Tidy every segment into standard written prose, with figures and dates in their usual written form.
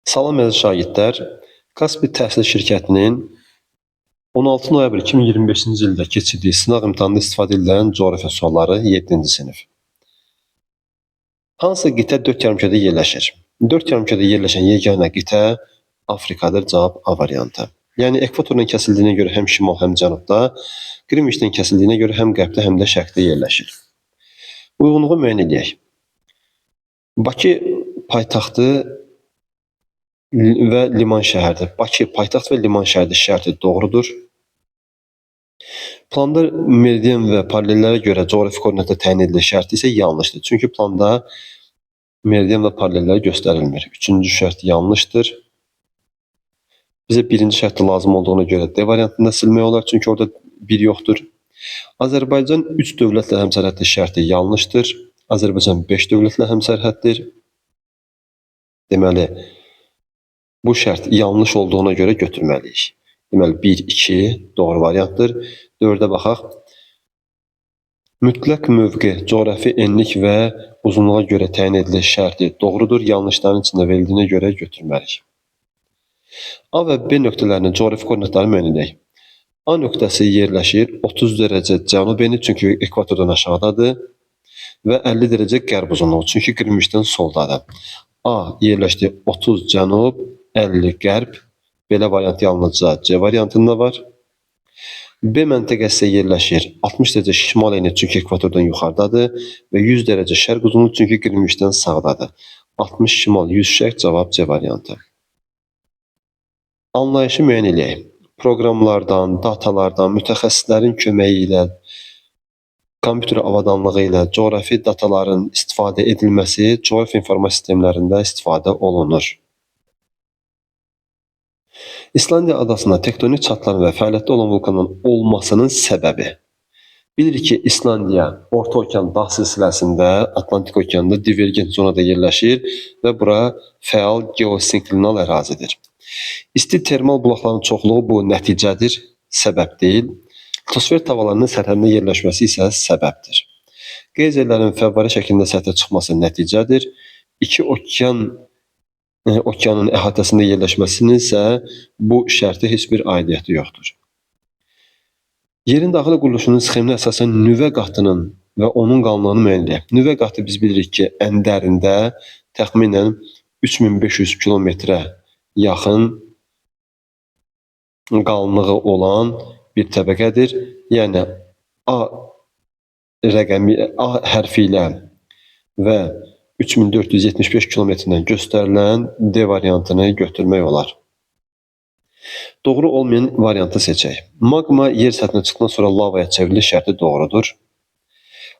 Salam əziz şagirdlər. Kaspi Təhsil Şirkətinin 16 noyabr 2025-ci ildə keçirdiyi sınaq imtahanında istifadə edilən coğrafiya sualları 7-ci sinif. Hansı qitə 4 yarımkürədə yerləşir? 4 yarımkürədə yerləşən yeganə qitə Afrikadır. Cavab A variantı. Yəni ekvatordan kəsildiyinə görə həm şimal, həm cənubda, Qrinviçdən kəsildiyinə görə həm qərbdə, həm də şərqdə yerləşir. Uyğunluğu müəyyən edək. Bakı paytaxtı və liman şəhərdir. Bakı paytaxt və liman şəhərdir şərti doğrudur. Planda meridian və paralellərə görə coğrafi koordinatda təyin edilir şərti isə yanlışdır. Çünki planda meridian və paralellər göstərilmir. Üçüncü şərt yanlışdır. Bizə birinci şərtdə lazım olduğuna görə D variantında silmək olar, çünki orada 1 yoxdur. Azərbaycan 3 dövlətlə həmsərhəddir şərti yanlışdır. Azərbaycan 5 dövlətlə həmsərhəddir. Deməli, bu şərt yanlış olduğuna görə götürməliyik. Deməli, 1, 2 doğru variantdır. 4-ə baxaq. Mütləq mövqe, coğrafi enlik və uzunluğa görə təyin edilir şərti doğrudur. Yanlışların içində verildiyinə görə götürməliyik. A və B nöqtələrinin coğrafi koordinatları müəyyən edək. A nöqtəsi yerləşir 30 dərəcə cənub eni, çünki ekvatordan aşağıdadır və 50 dərəcə qərb uzunluğu, çünki Qrinviçdən soldadır. A yerləşdi 30 cənub, 50 qərb. Belə variant yalnızca C variantında var. B məntəqəsi yerləşir 60 dərəcə şimal eni, çünki ekvatordan yuxarıdadır və 100 dərəcə şərq uzunluğu, çünki Qrinviçdən sağdadır. 60 şimal, 100 şərq, cavab C variantı. Anlayışı müəyyən edək. Proqramlardan, datalardan, mütəxəssislərin köməyi ilə, kompüter avadanlığı ilə coğrafi dataların istifadə edilməsi coğrafi informasiya sistemlərində istifadə olunur. İslandiya adasında tektonik çatların və fəaliyyətdə olan vulkanların olmasının səbəbi. Bilirik ki, İslandiya Orta Okean dağ silsiləsində, Atlantik Okeanında divergent zonada yerləşir və bura fəal geosinklinal ərazidir. İsti termal bulaqların çoxluğu bu nəticədir, səbəb deyil. Litosfer tavalarının sərhədində yerləşməsi isə səbəbdir. Qeyzerlərin fəvvarə şəklində səthə çıxması nəticədir. İki okeanın əhatəsində yerləşməsinin isə bu şərti heç bir aidiyyəti yoxdur. Yerin daxili quruluşunun sxeminə əsasən nüvə qatının və onun qalınlığını müəyyən edək. Nüvə qatı biz bilirik ki, ən dərində təxminən 3500 kilometrə yaxın qalınlığı olan bir təbəqədir. Yəni A rəqəmi A hərfi ilə və 3475 kilometrdən göstərilən D variantını götürmək olar. Doğru olmayan variantı seçək. Magma yer səthinə çıxdıqdan sonra lavaya çevrilir şərti doğrudur.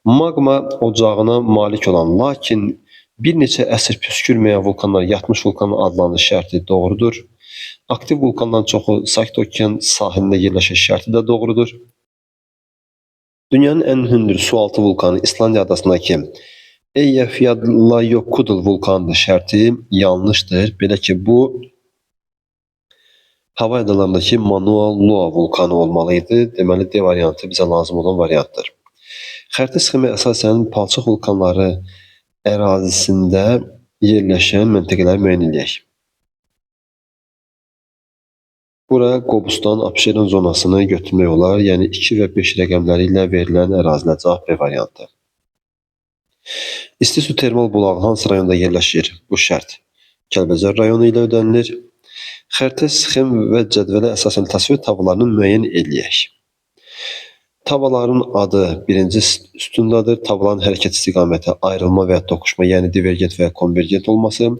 Magma ocağına malik olan, lakin bir neçə əsr püskürməyən vulkanlar yatmış vulkan adlanır şərti doğrudur. Aktiv vulkanların çoxu Sakit Okean sahilində yerləşir şərti də doğrudur. Dünyanın ən hündür sualtı vulkanı İslandiya adasındakı Eyjafjallajökull vulkanıdır şərti yanlışdır. Belə ki, bu Havay adalarındakı Mauna Loa vulkanı olmalıydı. Deməli, D variantı bizə lazım olan variantdır. Xəritə sxemi əsasən palçıq vulkanları ərazisində yerləşən məntəqələri müəyyən edək. Bura Qobustan, Abşeron zonasını götürmək olar. Yəni 2 və 5 rəqəmləri ilə verilən ərazilər. Cavab B variantı. İsti su termal bulağı hansı rayonda yerləşir? Bu şərt Kəlbəcər rayonu ilə ödənilir. Xəritə sxem və cədvələ əsasən tasvir tavalarını müəyyən edək. Tavaların adı birinci sütundadır. Tavaların hərəkət istiqaməti ayrılma və ya toqquşma, yəni divergent və ya konvergent olması.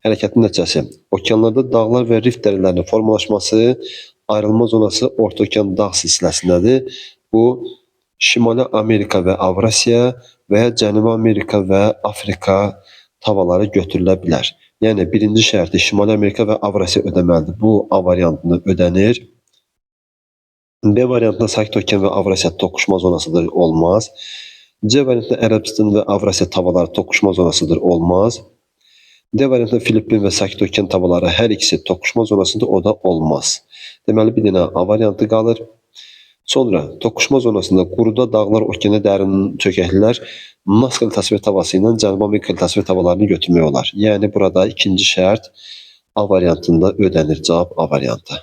Hərəkətin nəticəsi okeanlarda dağlar və rift dərələrinin formalaşması, ayrılma zonası Orta Okean dağ silsiləsindədir. Bu Şimali Amerika və Avrasiya və ya Cənubi Amerika və Afrika tavalары götürülə bilər. Yəni birinci şərti Şimali Amerika və Avrasiya ödəməlidir. Bu A variantında ödənir. B variantında Sakit Okean və Avrasiya toqquşma zonasıdır, olmaz. C variantında Ərəbistan və Avrasiya tavaları toqquşma zonasıdır, olmaz. D variantında Filippin və Sakit Okean tavaları hər ikisi toqquşma zonasıdır, o da olmaz. Deməli, bir dənə A variantı qalır. Sonra toqquşma zonasında quruda dağlar, okeana dərin çökəklilər Naskal tasvir tavası ilə Cənubi Amerika tasvir tavalarını götürmək olar. Yəni burada ikinci şərt A variantında ödənir. Cavab A variantı.